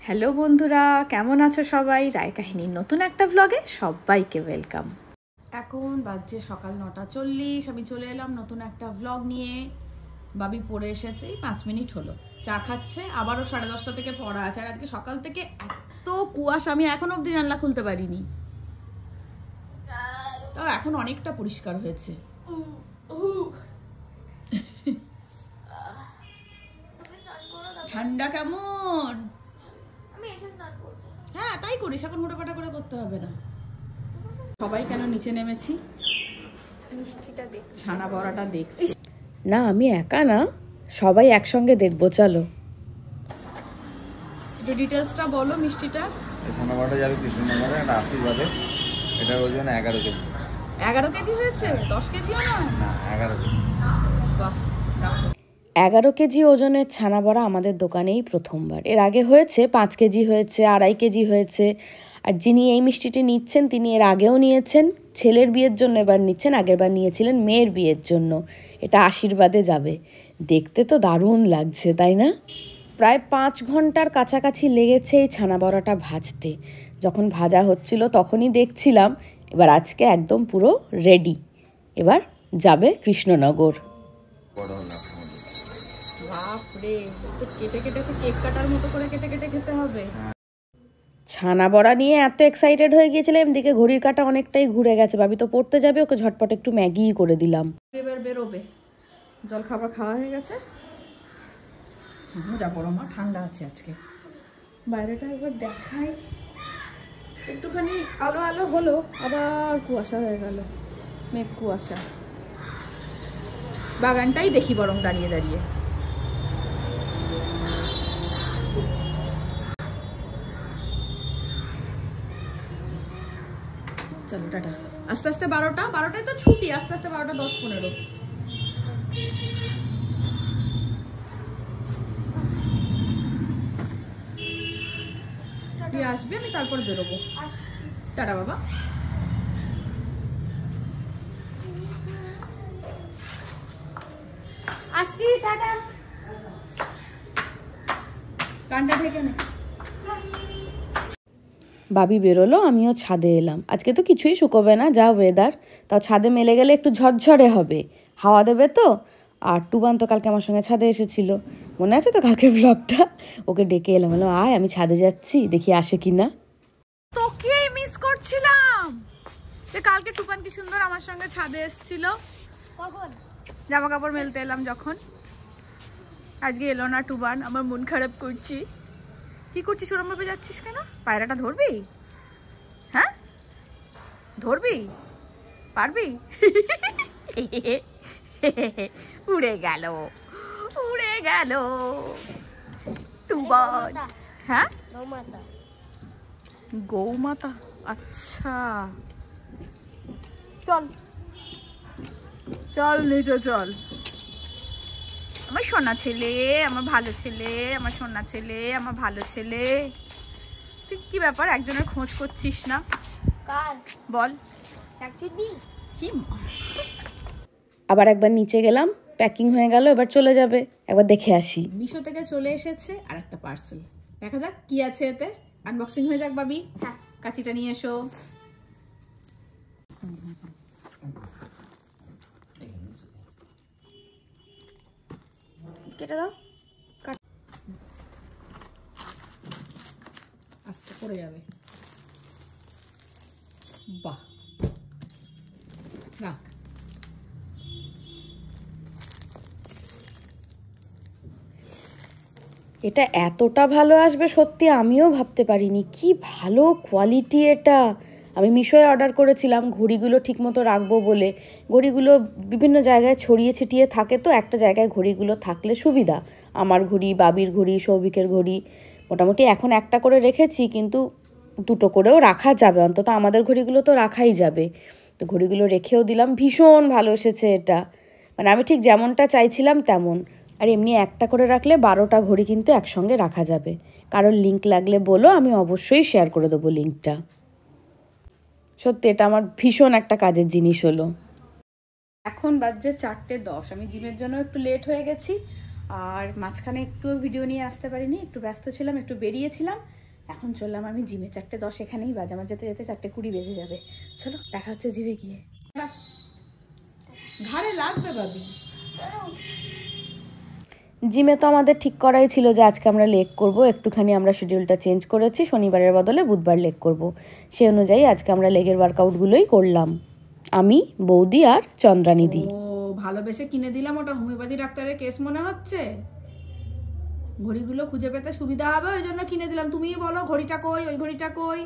Hello বন্ধুরা, কেমন আছো সবাই? রায় কাহিনীর নতুন একটা ব্লগে সবাইকে ওয়েলকাম। এখন বাজছে সকাল 9:40, আমি চলে এলাম নতুন একটা ব্লগ নিয়ে। বাবি পড়ে এসেছে, 5 মিনিট হলো, চা খাচ্ছে। আবারও 10:30 থেকে পড়া আছে। আর আজকে সকাল থেকে এত কুয়াশা, আমি এখন অবধি জানলা খুলতে পারিনি। তাও এখন অনেকটা পরিষ্কার হয়েছে। ঠান্ডা কেমন? হ্যাঁ তাই করিস, এখন হুটোপাটা করে করতে হবে না। সবাই কেন নিচে নেমেছি? মিষ্টিটা দেখ, ছানা বড়াটা দেখ। না আমি একা না, সবাই একসঙ্গে দেখবো। চলো একটু ডিটেলসটা বলো মিষ্টিটা। ছানা বড়াটা যাবে কৃষ্ণনগরে, একটা আশীর্বাদে। এটার ওজন 11 কেজি। 11 কেজি হয়েছে? 10 কেজিও না? না 11 কেজি। বাহ, 11 কেজি ওজনের ছানা বড়া আমাদের দোকানেই প্রথমবার। এর আগে হয়েছে 5 কেজি হয়েছে, 2.5 কেজি হয়েছে। আর যিনি এই মিষ্টিটি নিচ্ছেন তিনি এর আগেও নিয়েছেন, ছেলের বিয়ের জন্য এবার নিচ্ছেন, আগেরবার নিয়েছিলেন মেয়ের বিয়ের জন্য। এটা আশীর্বাদে যাবে। দেখতে তো দারুণ লাগছে, তাই না? প্রায় 5 ঘন্টার কাছাকাছি লেগেছে এই ছানা বড়াটা ভাজতে। যখন ভাজা হচ্ছিল তখনই দেখছিলাম। এবার আজকে একদম পুরো রেডি, এবার যাবে কৃষ্ণনগর। বাপরে, তো কেটে কেটে সে কেক কাটার মতো করে কেটে কেটে খেতে হবে। ছানা বড়া নিয়ে এত এক্সাইটেড হয়ে গিয়েছিলাম, এদিকে ঘড়ির কাঁটা অনেকটাই ঘুরে গেছে। ভাবি তো পড়তে যাবে, ওকে ঝটপট একটু ম্যাগি করে দিলাম। এবার বেরোবে, জল খাবার খাওয়া হয়ে গেছে। যা বড় মা, ঠান্ডা আছে আজকে। বাইরেটা একবার দেখাই, একটুখানি আলো আলো হলো, আবার কুয়াশা হয়ে গেল, মেঘ কুয়াশা। বাগানটাই দেখি বরং দাঁড়িয়ে দাঁড়িয়ে। চলো টাটা। আস্তে আস্তে 12টায় তো ছুটি, আস্তে আস্তে 12টা 10-15। তুই আসবি, আমি তারপর বেরোবো। টাটা বাবা। আসছি, টাটা। কানটা ঢেকে নে। বাবি বেরোলো, আমিও ছাদে এলাম। আজকে তো কিছুই শুকোবে না, যা ওয়েদার। তাও ছাদে মেলে গেলে একটু ঝরঝরে হবে, হাওয়া দেবে তো। আর টুবান তো কালকে আমার সঙ্গে ছাদে এসেছিল, মনে আছে তো কালকের ব্লগটা? ওকে ডেকে এলাম, বললাম আয় আমি ছাদে যাচ্ছি, দেখি আসে কিনা। তোকেই মিস করছিলাম। যে কালকে টুবান কি সুন্দর আমার সঙ্গে ছাদে এসেছিল, কখন জামা কাপড় মেলতে এলাম যখন। আজকে এলো না টুবান, আমার মন খারাপ করছি। কি করছিস, ওরম ভাবে যাচ্ছিস কেন? পায়রাটা ধরবি? হ্যাঁ ধরবি? পারবি? উড়ে গেল, উড়ে গেল টুবান। হ্যাঁ গৌমাতা, আচ্ছা চল চল নিচে চল। আমার সোনা ছেলে, আমার ভালো ছেলে, আমার সোনা ছেলে, আমার ভালো ছেলে। তুই কি ব্যাপার, একজনের খোঁজ করছিস না? কার বল? কি আবার একবার নিচে গেলাম, প্যাকিং হয়ে গেল, এবার চলে যাবে। একবার দেখে আসি। মিশো থেকে চলে এসেছে আর একটা পার্সেল, দেখা যাক কি আছে এতে। আনবক্সিং হয়ে যাক। বাবি হ্যাঁ, কাঁচিটা নিয়ে এসো। কেটে দাও, আস্তে পড়ে যাবে। বাহ, রাখ। এটা এতটা ভালো আসবে সত্যি আমিও ভাবতে পারিনি। কি ভালো কোয়ালিটি এটা। আমি মিশোয় অর্ডার করেছিলাম ঘড়িগুলো ঠিকমতো রাখবো বলে। ঘড়িগুলো বিভিন্ন জায়গায় ছড়িয়ে ছিটিয়ে থাকে, তো একটা জায়গায় ঘড়িগুলো থাকলে সুবিধা। আমার ঘড়ি, বাবির ঘড়ি, সৌভিকের ঘড়ি মোটামুটি এখন একটা করে রেখেছি, কিন্তু 2টো করেও রাখা যাবে, অন্তত আমাদের ঘড়িগুলো তো রাখাই যাবে। তো ঘড়িগুলো রেখেও দিলাম। ভীষণ ভালো এসেছে এটা, মানে আমি ঠিক যেমনটা চাইছিলাম তেমন। আর এমনি একটা করে রাখলে 12টা ঘড়ি কিন্তু একসঙ্গে রাখা যাবে। কারোর লিঙ্ক লাগলে বলো, আমি অবশ্যই শেয়ার করে দেবো লিঙ্কটা। সত্যি এটা আমার ভীষণ একটা কাজের জিনিস হলো। এখন বাজছে 4:10, আমি জিমের জন্য একটু লেট হয়ে গেছি। আর মাঝখানে একটু ভিডিও নিয়ে আসতে পারিনি, একটু ব্যস্ত ছিলাম, একটু বেরিয়েছিলাম। এখন চললাম আমি জিমে, 4:10 এখানেই বাজে, আমার যেতে যেতে 4:20 বেজে যাবে। চলো দেখা হচ্ছে জিমে গিয়ে। ঘাড়ে লাগবে বাবি। জিমে তো আমাদের ঠিক করাই ছিল যে আজকে আমরা লেগ করব, একটুখানি আমরা শিডিউলটা চেঞ্জ করেছি, শনিবারের বদলে বুধবার লেগ করব। সেই অনুযায়ী আজকে আমরা লেগের ওয়ার্কআউটগুলোই করলাম, আমি, বৌদি আর চন্দ্রানিধি। ও ভালোবেসে কিনে দিলাম, ওটা হোমিওপ্যাথি ডাক্তারের কেস মনে হচ্ছে। ঘড়িগুলো খুঁজে পেতে সুবিধা হবে ওই জন্য কিনে দিলাম। তুমিই বলো ঘড়িটা কই, ওই ঘড়িটা কই।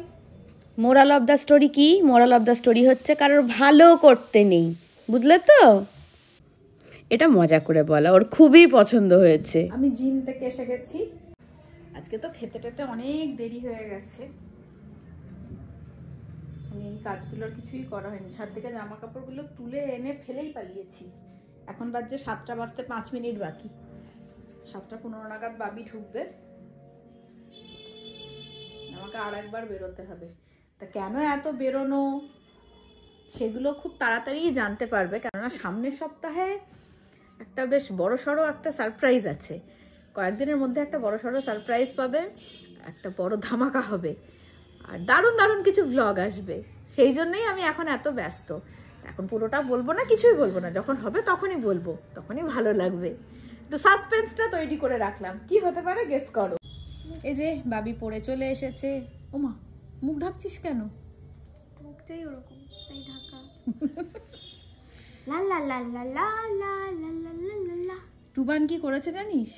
মোরাল অফ দ্য স্টোরি কি? মোরাল অফ দ্য স্টোরি হচ্ছে কারোর ভালো করতে নেই, বুঝলে তো? এটা মজা করে বলা, ওর খুবই পছন্দ হয়েছে। আমি জিম থেকে এসে গেছি, আজকে তো খেতে টেতে অনেক দেরি হয়ে গেছে। আমি এই কাজগুলোর কিছুই করা হয়নি, ছাদ থেকে জামা কাপড়গুলো তুলে এনে ফেলেই পালিয়েছি। এখন বাজছে 7টা বাজতে 5 মিনিট বাকি, 7:15 নাগাদ বাবি ঢুকবে, আমাকে আর একবার বেরোতে হবে। তা কেন এত বেরোনো সেগুলো খুব তাড়াতাড়ি জানতে পারবে, কেননা সামনের সপ্তাহে একটা বেশ বড়সড় একটা সারপ্রাইজ আছে। কয়েকদিনের মধ্যে একটা বড়সড় সারপ্রাইজ পাবে, একটা বড় ধামাকা হবে, আর দারুণ দারুণ কিছু ভ্লগ আসবে। সেই জন্যই আমি এখন এত ব্যস্ত। এখন পুরোটা বলবো না, কিছুই বলবো না, যখন হবে তখনই বলবো, তখনই ভালো লাগবে। একটু সাসপেন্সটা তৈরি করে রাখলাম, কি হতে পারে গেস করো। এই যে বাবি পড়ে চলে এসেছে। ওমা, মুখ ঢাকছিস কেন? মুখটাই ওরকম, তাই ঢাকা। লা লা লা লা লা লা লা লা লা লা। টুবান কি করেছে জানিস?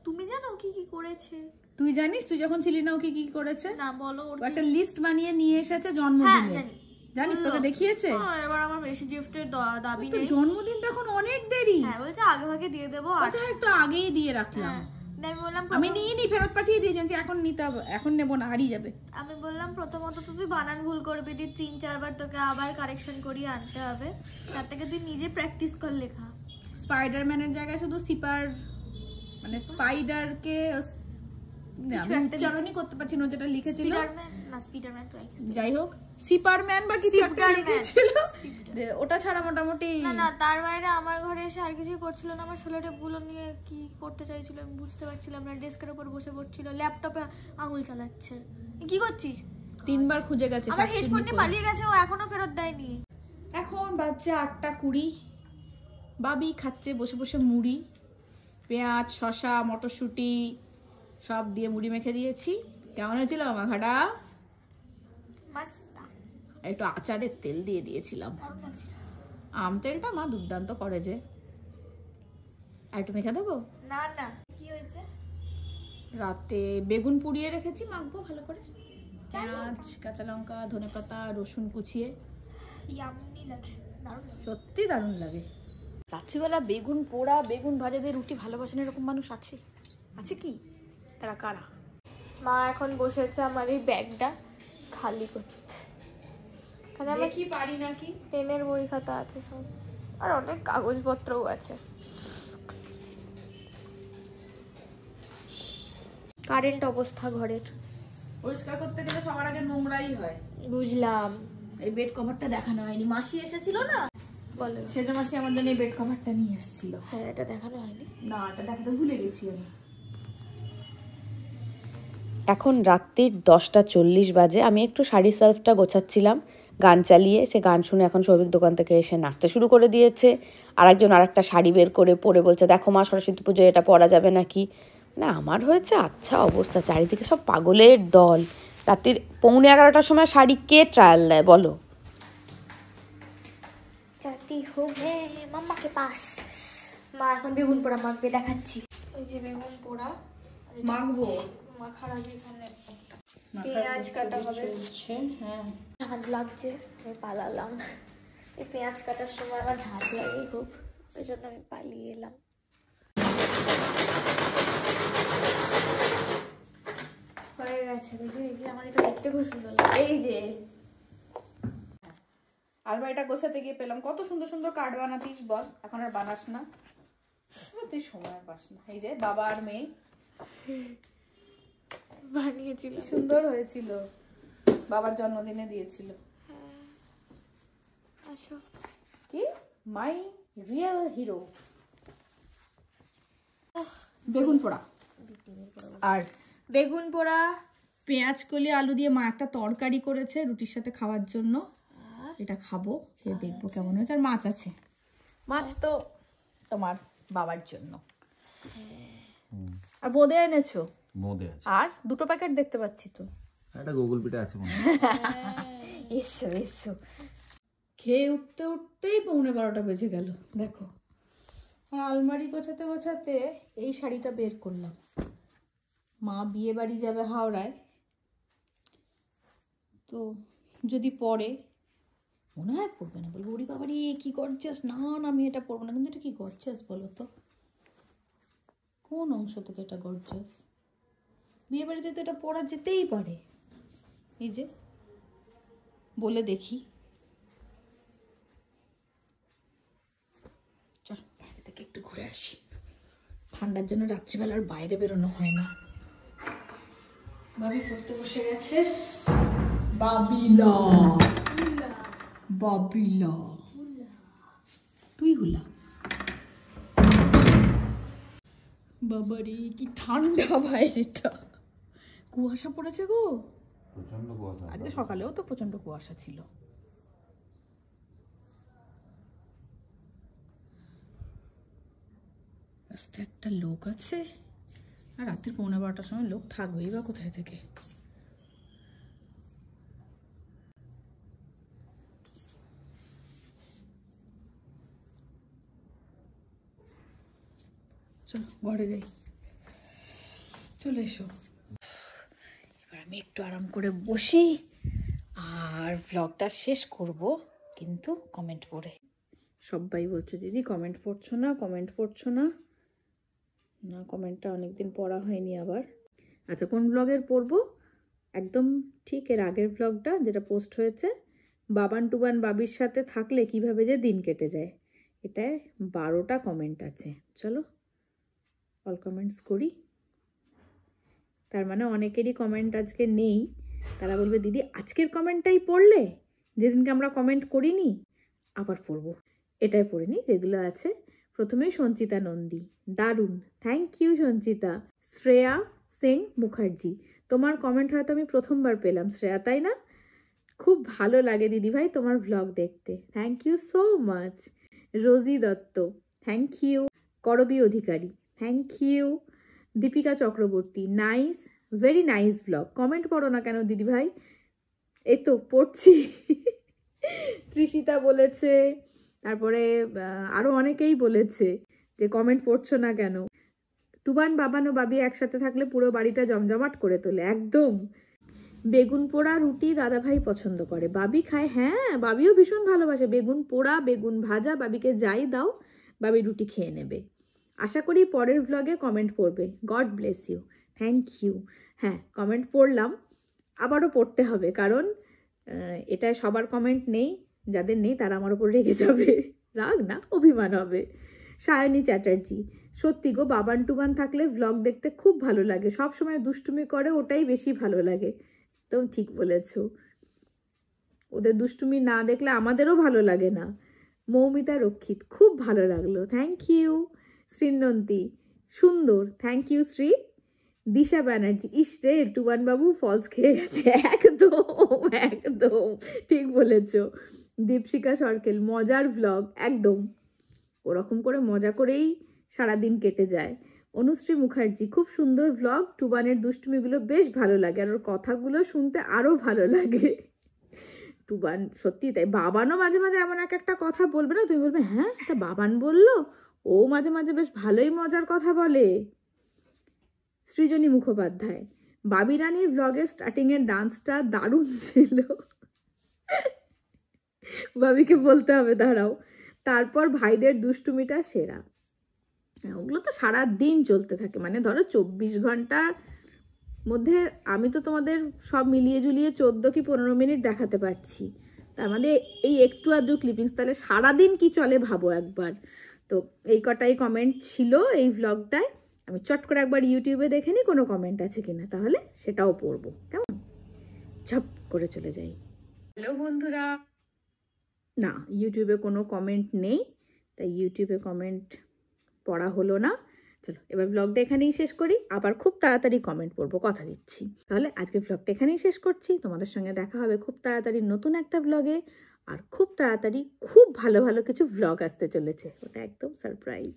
তুমি জানো কি কি করেছে? তুই জানিস? তুই যখন ছিলি না ও কি কি করেছে? না বলো। একটা লিস্ট বানিয়ে নিয়ে এসেছে হ্যাঁ জন্মদিনের। জানি। জানিস, তোকে দেখিয়েছে? এবার আমার বেশি গিফটের দাবি তো নেই। জন্মদিন তো এখন অনেক দেরি। হ্যাঁ বলছে আগে ভাগে দিয়ে দেবো। আচ্ছা একটু আগেই দিয়ে রাখলাম। আমি বললাম আমি নিয়ে নি, ফেরত পাঠিয়ে দিয়েছি, এখন নিতে হবে, এখন নেবো না, হারিয়ে যাবে। আমি বললাম প্রথমত তো তুই বানান ভুল করবি, দিয়ে 3-4 বার তোকে আবার কারেকশন করিয়ে আনতে হবে, তার থেকে তুই নিজে প্র্যাকটিস কর লেখা। স্পাইডারম্যানের জায়গায় শুধু সিপার, মানে স্পাইডারকে আমি উচ্চারণই করতে পারছি না যেটা লিখেছিল। স্পাইডারম্যান না, স্পাইডারম্যান তো একই। যাই হোক, সিপারম্যান বা কিছু একটা লিখেছিল, ওটা ছাড়া মোটামুটি না তার বাইরে আমার ঘরে এসে আর কিছুই করছিল না। আমার সেলোটেপ গুলো নিয়ে কি করতে চাইছিল আমি বুঝতে পারছিলাম না। ডেস্কের উপর বসে পড়ছিল, ল্যাপটপে আঙুল চালাচ্ছে। কি করছিস? 3 বার খুঁজে গেছে, আমার হেডফোন নিয়ে পালিয়ে গেছে, ও এখনো ফেরত দেয়নি। এখন বাজছে 8:20, বাবি খাচ্ছে বসে বসে মুড়ি, পেঁয়াজ, শসা, মটরশুঁটি সব দিয়ে মুড়ি মেখে দিয়েছি। কেমন হয়েছিল মাখাটা? মাস্তা। একটু আচারের তেল দিয়ে দিয়েছিলাম, আম তেলটা মা দুর্দান্ত করে যে। আর একটু মেখে দেবো? না না, কি হয়েছে? রাতে বেগুন পুড়িয়ে রেখেছি, মাখবো ভালো করে, পেঁয়াজ, কাঁচা লঙ্কা, ধনেপাতা, রসুন কুচিয়ে। ইয়াম্মি লাগে, দারুণ লাগে, সত্যি দারুণ লাগে। রাত্রিবেলা বেগুন পোড়া, বেগুন ভাজা দিয়ে রুটি ভালোবাসেন এরকম মানুষ আছে? আছে কি? তারা কারা? মা এখন বসেছে আমার এই ব্যাগটা খালি করতে। দেখি পারি নাকি। 10-এর বই খাতা আছে সব, আর অনেক কাগজপত্রও আছে। কারেন্ট অবস্থা ঘরের পরিষ্কার করতে গেলে সবার আগে নোংরাই হয়। বুঝলাম। এই বেড কভারটা দেখানো হয়নি, মাসি এসেছিল না, বলো। সেজ মাসি আমার জন্য এই বেড কভারটা নিয়ে এসেছিল। হ্যাঁ এটা দেখানো হয়নি। না, এটা দেখাতে ভুলে গেছি আমি। এখন রাত্রির 10:40 বাজে। আমি একটু শাড়ি সেলফটা গোছাচ্ছিলাম গান চালিয়ে, সে গান শুনে এখন সৌভিক দোকান থেকে এসে নাচতে শুরু করে দিয়েছে। আরেকজন আরেকটা শাড়ি বের করে পরে বলছে, দেখো মা সরস্বতী পুজোয় এটা পরা যাবে নাকি। না আমার হয়েছে আচ্ছা অবস্থা, চারিদিকে সব পাগলের দল। রাত্রির 11:15টার সময় শাড়ি কে ট্রায়াল দেয় বলো? চাতি হো হে মাম্মাকে পাস। মা এখন বেগুন পোড়া মাখবে, দেখাচ্ছি। এই যে বেগুন পোড়া মাখবো, মাখার আগে এখানে পেঁয়াজ কাটা হবে। হ্যাঁ ঝাঁঝ লাগছে, আমি পালালাম। এই পেঁয়াজ কাটার সময় আমার ঝাঁঝ লাগে খুব, ওই জন্য আমি পালিয়ে এলাম। হয়ে গেছে, দেখি দেখি, আমার এটা দেখতে খুব সুন্দর লাগে। এই যে আলমারিটা গোছাতে গিয়ে পেলাম, কত সুন্দর সুন্দর কার্ড বানাতিস বল, এখন আর বানাস না, তুই সময় পাস না। এই যে বাবা আর মেয়ে বানিয়েছিল, সুন্দর হয়েছিল, বাবার জন্মদিনে দিয়েছিল। আসো। কি মাই রিয়েল হিরো। বেগুন পোড়া আর বেগুন পোড়া পেঁয়াজ কলি আলু দিয়ে মা একটা তরকারি করেছে রুটির সাথে খাওয়ার জন্য। এটা খাবো, খেয়ে দেখবো কেমন হয়েছে। আর মাছ আছে, মাছ তো তোমার বাবার জন্য। আর বোঁদে এনেছো? বোঁদে আছে। আর 2টো প্যাকেট দেখতে পাচ্ছি তো। একটা গুগল পিঠে আছে মনে হয়। এসো এসো। খেয়ে উঠতে উঠতেই 11:45 বেজে গেল। দেখো আর আলমারি গোছাতে গোছাতে এই শাড়িটা বের করলাম। মা বিয়ে বাড়ি যাবে হাওড়ায়, তো যদি পরে মনে হয় পরবে না, বলবো ওরে বাবারি কি গর্জাস, না না আমি এটা পরবো না। কিন্তু এটা কি গর্জাস বলো তো, কোন অংশ থেকে এটা গর্জাস? বিয়ে বাড়িতে তো এটা পরা যেতেই পারে। এই যে বলে দেখি, চল বাইরে থেকে একটু ঘুরে আসি। ঠান্ডার জন্য রাত্রিবেলা আর বাইরে বেরোনো হয় না। ভাবি পড়তে বসে গেছে। বাবিলা বাবিলা তুই হুলা। বাবারে কি ঠান্ডা বাইরেটা, কুয়াশা পড়েছে গো প্রচন্ড কুয়াশা। আজকে সকালেও তো প্রচন্ড কুয়াশা ছিল। রাস্তায় একটা লোক আছে, আর রাত্রি 11:15টার সময় লোক থাকবেই বা কোথায় থেকে। চল ঘরে যাই, চলে এসো। এবার আমি একটু আরাম করে বসি আর ব্লগটা শেষ করব, কিন্তু কমেন্ট পড়ে। সবাই বলছো দিদি কমেন্ট পড়ছো না, কমেন্ট পড়ছো না। না, কমেন্টটা অনেকদিন পড়া হয়নি আবার। আচ্ছা, কোন ব্লগের পড়বো? একদম ঠিক এর আগের ব্লগটা যেটা পোস্ট হয়েছে, বাবান টুবান বাবির সাথে থাকলে কিভাবে যে দিন কেটে যায়, এটায় 12টা কমেন্ট আছে। চলো অল কমেন্টস করি। তার মানে অনেকেরই কমেন্ট আজকে নেই। তারা বলবে দিদি আজকের কমেন্টটাই পড়লে, যেদিনকে আমরা কমেন্ট করিনি। আবার পড়বো, এটাই পড়িনি যেগুলো আছে। প্রথমেই সঞ্চিতা নন্দী, দারুণ, থ্যাংক ইউ সঞ্চিতা। শ্রেয়া সিং মুখার্জি, তোমার কমেন্ট হয়তো আমি প্রথমবার পেলাম শ্রেয়া, তাই না? খুব ভালো লাগে দিদিভাই তোমার ভ্লগ দেখতে, thank you so much. Rosy Dutta, thank you. Karabi Adhikari, thank you. Dipika Chakraborty, nice, very nice blog. Comment পড়ো না কেন দিদিভাই? এই তো পড়ছি। তৃষিতা বলেছে, তারপরে আরও অনেকেই বলেছে যে কমেন্ট পড়ছো না কেন। টুবান বাবান ও বাবি একসাথে থাকলে পুরো বাড়িটা জমজমাট করে তোলে, একদম। বেগুন পোড়া রুটি দাদাভাই পছন্দ করে, বাবি খায়। হ্যাঁ, বাবিও ভীষণ ভালোবাসে বেগুন পোড়া, বেগুন ভাজা। বাবিকে যাই দাও বাবি রুটি খেয়ে নেবে। আশা করি পরের ব্লগে কমেন্ট পড়বে। God bless you, thank you. হ্যাঁ, কমেন্ট পড়লাম, আবারও পড়তে হবে, কারণ এটায় সবার কমেন্ট নেই। যাদের নেই তারা আমার ওপর রেগে যাবে, রাগ না অভিমান হবে। সায়নী চ্যাটার্জি, সত্যি গো বাবান টুবান থাকলে ভ্লগ দেখতে খুব ভালো লাগে, সব সময় দুষ্টুমি করে, ওটাই বেশি ভালো লাগে। তো ঠিক বলেছ, ওদের দুষ্টুমি না দেখলে আমাদেরও ভালো লাগে না। মৌমিতা রক্ষিত, খুব ভালো লাগলো, থ্যাংক ইউ। শ্রীনন্তী, সুন্দর, থ্যাংক ইউ শ্রী। দিশা ব্যানার্জি, ইস রে টুবান বাবু ফলস খেয়ে গেছে, একদম একদম ঠিক বলেছ। দীপশিকা সরকেল, মজার ভ্লগ, একদম ওরকম করে মজা করেই সারাদিন কেটে যায়। অনুশ্রী মুখার্জি, খুব সুন্দর ভ্লগ, টুবানের দুষ্টুমিগুলো বেশ ভালো লাগে, আর ওর কথাগুলো শুনতে আরও ভালো লাগে। টুবান সত্যি তাই, বাবানও মাঝে মাঝে এমন একটা কথা বলবে না, তুমি বলবে হ্যাঁ এটা বাবান বললো, ও মাঝে মাঝে বেশ ভালোই মজার কথা বলে। সৃজনী মুখোপাধ্যায়, বাবি রানীর ভ্লগের স্টার্টিংয়ের ডান্সটা দারুণ ছিল। বাবিকে বলতে হবে, দাঁড়াও। তারপর ভাইদের দুষ্টুমিটা সেরা। ওগুলো তো সারা দিন চলতে থাকে, মানে ধরো 24 ঘন্টার মধ্যে আমি তো তোমাদের সব মিলিয়ে ঝুলিয়ে 14 কি 15 মিনিট দেখাতে পারছি। তার মানে এই একটু আধটু ক্লিপিংস, তাহলে সারাদিন কি চলে ভাবো একবার। তো এই কটাই কমেন্ট ছিল এই ভ্লগটায়। আমি চট করে একবার ইউটিউবে দেখে নিই কোনো কমেন্ট আছে কিনা, তাহলে সেটাও পড়বো, কেমন? ঝপ করে চলে যাই। হ্যালো বন্ধুরা, না ইউটিউবে কোনো কমেন্ট নেই, তাই ইউটিউবে কমেন্ট পড়া হলো না। চলো এবার ব্লগটা এখানেই শেষ করি, আবার খুব তাড়াতাড়ি কমেন্ট পড়বো, কথা দিচ্ছি। তাহলে আজকের ব্লগটা এখানেই শেষ করছি, তোমাদের সঙ্গে দেখা হবে খুব তাড়াতাড়ি নতুন একটা ব্লগে, আর খুব তাড়াতাড়ি খুব ভালো ভালো কিছু ব্লগ আসতে চলেছে, ওটা একদম সারপ্রাইজ।